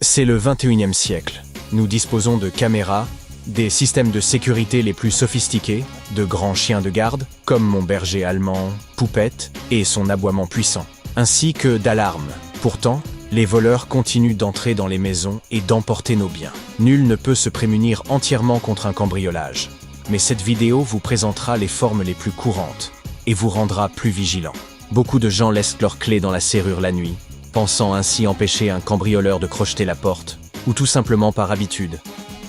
C'est le 21e siècle. Nous disposons de caméras, des systèmes de sécurité les plus sophistiqués, de grands chiens de garde, comme mon berger allemand, Poupette, et son aboiement puissant, ainsi que d'alarmes. Pourtant, les voleurs continuent d'entrer dans les maisons et d'emporter nos biens. Nul ne peut se prémunir entièrement contre un cambriolage. Mais cette vidéo vous présentera les formes les plus courantes et vous rendra plus vigilant. Beaucoup de gens laissent leurs clés dans la serrure la nuit, pensant ainsi empêcher un cambrioleur de crocheter la porte, ou tout simplement par habitude.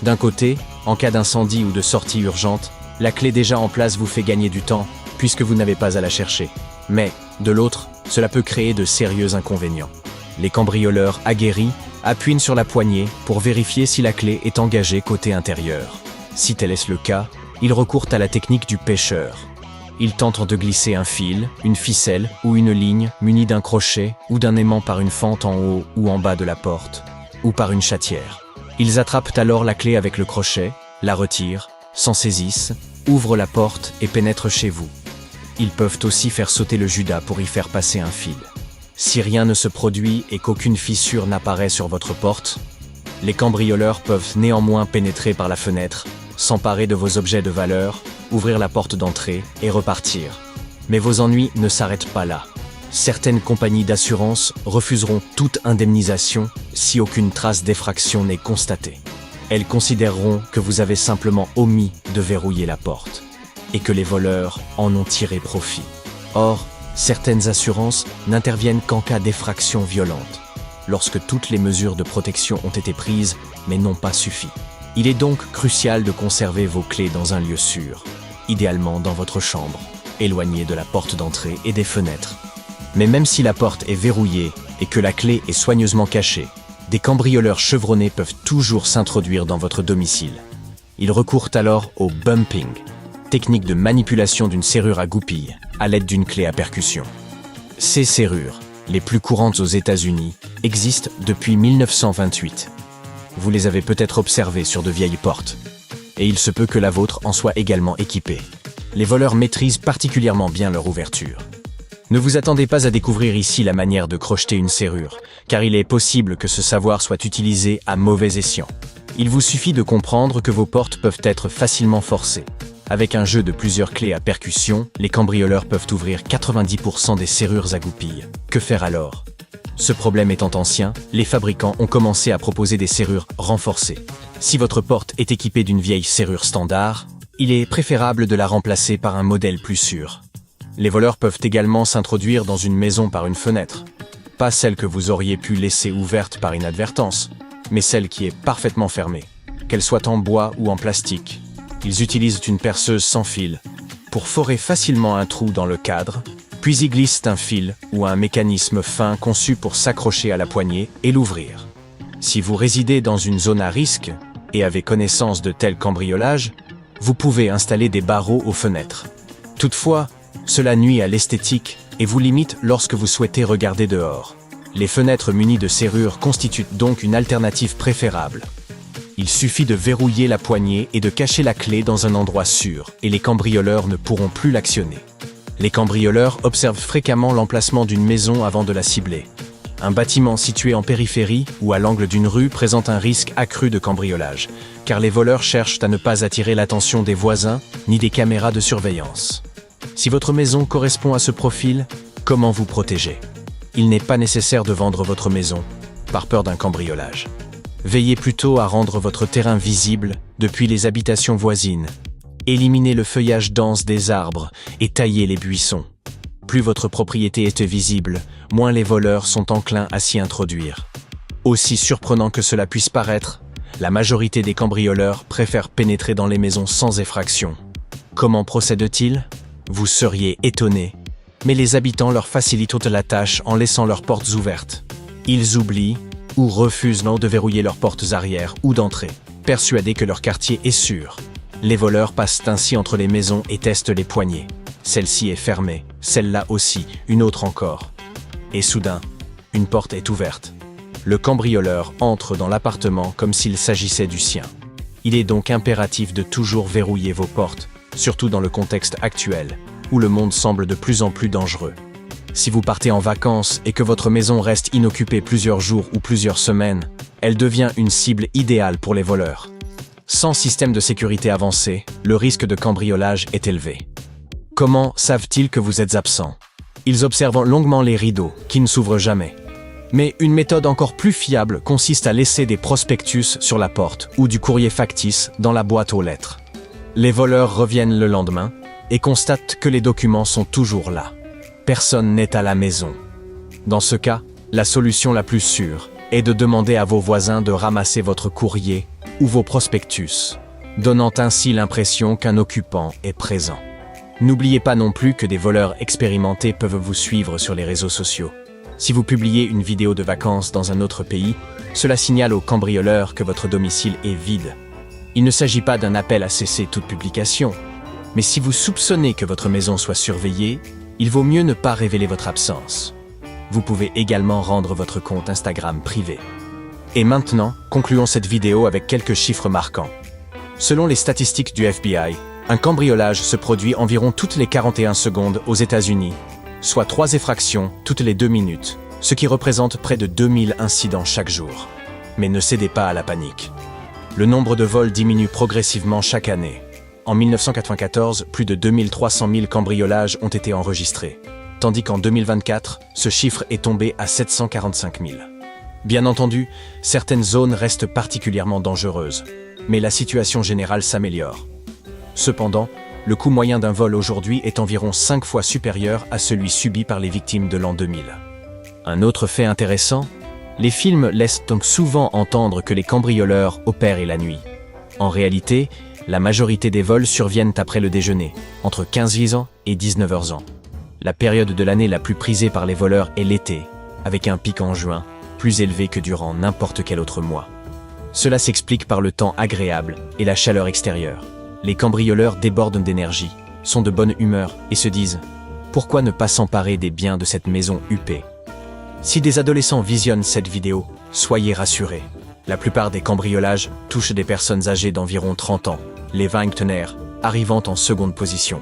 D'un côté, en cas d'incendie ou de sortie urgente, la clé déjà en place vous fait gagner du temps, puisque vous n'avez pas à la chercher. Mais, de l'autre, cela peut créer de sérieux inconvénients. Les cambrioleurs aguerris appuient sur la poignée pour vérifier si la clé est engagée côté intérieur. Si tel est le cas, ils recourent à la technique du pêcheur. Ils tentent de glisser un fil, une ficelle ou une ligne munie d'un crochet ou d'un aimant par une fente en haut ou en bas de la porte, ou par une chatière. Ils attrapent alors la clé avec le crochet, la retirent, s'en saisissent, ouvrent la porte et pénètrent chez vous. Ils peuvent aussi faire sauter le judas pour y faire passer un fil. Si rien ne se produit et qu'aucune fissure n'apparaît sur votre porte, les cambrioleurs peuvent néanmoins pénétrer par la fenêtre, s'emparer de vos objets de valeur, ouvrir la porte d'entrée et repartir. Mais vos ennuis ne s'arrêtent pas là. Certaines compagnies d'assurance refuseront toute indemnisation si aucune trace d'effraction n'est constatée. Elles considéreront que vous avez simplement omis de verrouiller la porte et que les voleurs en ont tiré profit. Or, certaines assurances n'interviennent qu'en cas d'effraction violente, lorsque toutes les mesures de protection ont été prises mais n'ont pas suffi. Il est donc crucial de conserver vos clés dans un lieu sûr, idéalement dans votre chambre, éloigné de la porte d'entrée et des fenêtres. Mais même si la porte est verrouillée et que la clé est soigneusement cachée, des cambrioleurs chevronnés peuvent toujours s'introduire dans votre domicile. Ils recourent alors au bumping, technique de manipulation d'une serrure à goupilles à l'aide d'une clé à percussion. Ces serrures, les plus courantes aux États-Unis, existent depuis 1928. Vous les avez peut-être observées sur de vieilles portes, et il se peut que la vôtre en soit également équipée. Les voleurs maîtrisent particulièrement bien leur ouverture. Ne vous attendez pas à découvrir ici la manière de crocheter une serrure, car il est possible que ce savoir soit utilisé à mauvais escient. Il vous suffit de comprendre que vos portes peuvent être facilement forcées. Avec un jeu de plusieurs clés à percussion, les cambrioleurs peuvent ouvrir 90% des serrures à goupilles. Que faire alors ? Ce problème étant ancien, les fabricants ont commencé à proposer des serrures renforcées. Si votre porte est équipée d'une vieille serrure standard, il est préférable de la remplacer par un modèle plus sûr. Les voleurs peuvent également s'introduire dans une maison par une fenêtre. Pas celle que vous auriez pu laisser ouverte par inadvertance, mais celle qui est parfaitement fermée, qu'elle soit en bois ou en plastique. Ils utilisent une perceuse sans fil pour forer facilement un trou dans le cadre, puis y glissent un fil ou un mécanisme fin conçu pour s'accrocher à la poignée et l'ouvrir. Si vous résidez dans une zone à risque et avez connaissance de tels cambriolages, vous pouvez installer des barreaux aux fenêtres. Toutefois, cela nuit à l'esthétique et vous limite lorsque vous souhaitez regarder dehors. Les fenêtres munies de serrures constituent donc une alternative préférable. Il suffit de verrouiller la poignée et de cacher la clé dans un endroit sûr, et les cambrioleurs ne pourront plus l'actionner. Les cambrioleurs observent fréquemment l'emplacement d'une maison avant de la cibler. Un bâtiment situé en périphérie ou à l'angle d'une rue présente un risque accru de cambriolage, car les voleurs cherchent à ne pas attirer l'attention des voisins ni des caméras de surveillance. Si votre maison correspond à ce profil, comment vous protéger ? Il n'est pas nécessaire de vendre votre maison par peur d'un cambriolage. Veillez plutôt à rendre votre terrain visible depuis les habitations voisines. Éliminez le feuillage dense des arbres et taillez les buissons. Plus votre propriété est visible, moins les voleurs sont enclins à s'y introduire. Aussi surprenant que cela puisse paraître, la majorité des cambrioleurs préfèrent pénétrer dans les maisons sans effraction. Comment procèdent-ils ? Vous seriez étonné, mais les habitants leur facilitent la tâche en laissant leurs portes ouvertes. Ils oublient ou refusent de verrouiller leurs portes arrière ou d'entrée, persuadés que leur quartier est sûr. Les voleurs passent ainsi entre les maisons et testent les poignées. Celle-ci est fermée, celle-là aussi, une autre encore. Et soudain, une porte est ouverte. Le cambrioleur entre dans l'appartement comme s'il s'agissait du sien. Il est donc impératif de toujours verrouiller vos portes, surtout dans le contexte actuel, où le monde semble de plus en plus dangereux. Si vous partez en vacances et que votre maison reste inoccupée plusieurs jours ou plusieurs semaines, Elle devient une cible idéale pour les voleurs. Sans système de sécurité avancé, le risque de cambriolage est élevé. Comment savent-ils que vous êtes absent? Ils observent longuement les rideaux, qui ne s'ouvrent jamais. Mais une méthode encore plus fiable consiste à laisser des prospectus sur la porte ou du courrier factice dans la boîte aux lettres. Les voleurs reviennent le lendemain et constatent que les documents sont toujours là. Personne n'est à la maison. Dans ce cas, la solution la plus sûre est de demander à vos voisins de ramasser votre courrier ou vos prospectus, donnant ainsi l'impression qu'un occupant est présent. N'oubliez pas non plus que des voleurs expérimentés peuvent vous suivre sur les réseaux sociaux. Si vous publiez une vidéo de vacances dans un autre pays, cela signale aux cambrioleurs que votre domicile est vide. Il ne s'agit pas d'un appel à cesser toute publication, mais si vous soupçonnez que votre maison soit surveillée, il vaut mieux ne pas révéler votre absence. Vous pouvez également rendre votre compte Instagram privé. Et maintenant, concluons cette vidéo avec quelques chiffres marquants. Selon les statistiques du FBI, un cambriolage se produit environ toutes les 41 secondes aux États-Unis, soit 3 effractions toutes les 2 minutes, ce qui représente près de 2000 incidents chaque jour. Mais ne cédez pas à la panique. Le nombre de vols diminue progressivement chaque année. En 1994, plus de 2300 000 cambriolages ont été enregistrés, tandis qu'en 2024, ce chiffre est tombé à 745 000. Bien entendu, certaines zones restent particulièrement dangereuses, mais la situation générale s'améliore. Cependant, le coût moyen d'un vol aujourd'hui est environ 5 fois supérieur à celui subi par les victimes de l'an 2000. Un autre fait intéressant, les films laissent donc souvent entendre que les cambrioleurs opèrent la nuit. En réalité, la majorité des vols surviennent après le déjeuner, entre 15h ans et 19h ans. La période de l'année la plus prisée par les voleurs est l'été, avec un pic en juin, plus élevé que durant n'importe quel autre mois. Cela s'explique par le temps agréable et la chaleur extérieure. Les cambrioleurs débordent d'énergie, sont de bonne humeur et se disent « Pourquoi ne pas s'emparer des biens de cette maison huppée ?» Si des adolescents visionnent cette vidéo, soyez rassurés. La plupart des cambriolages touchent des personnes âgées d'environ 30 ans, les vingtenaires arrivant en seconde position.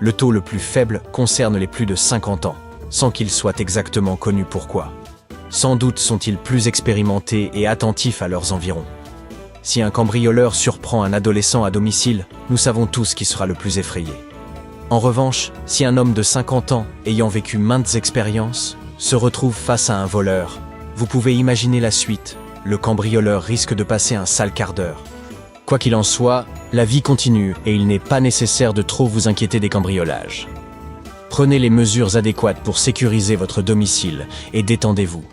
Le taux le plus faible concerne les plus de 50 ans, sans qu'ils soient exactement connus pourquoi. Sans doute sont-ils plus expérimentés et attentifs à leurs environs. Si un cambrioleur surprend un adolescent à domicile, nous savons tous qui sera le plus effrayé. En revanche, si un homme de 50 ans, ayant vécu maintes expériences, se retrouve face à un voleur, vous pouvez imaginer la suite. Le cambrioleur risque de passer un sale quart d'heure. Quoi qu'il en soit, la vie continue et il n'est pas nécessaire de trop vous inquiéter des cambriolages. Prenez les mesures adéquates pour sécuriser votre domicile et détendez-vous.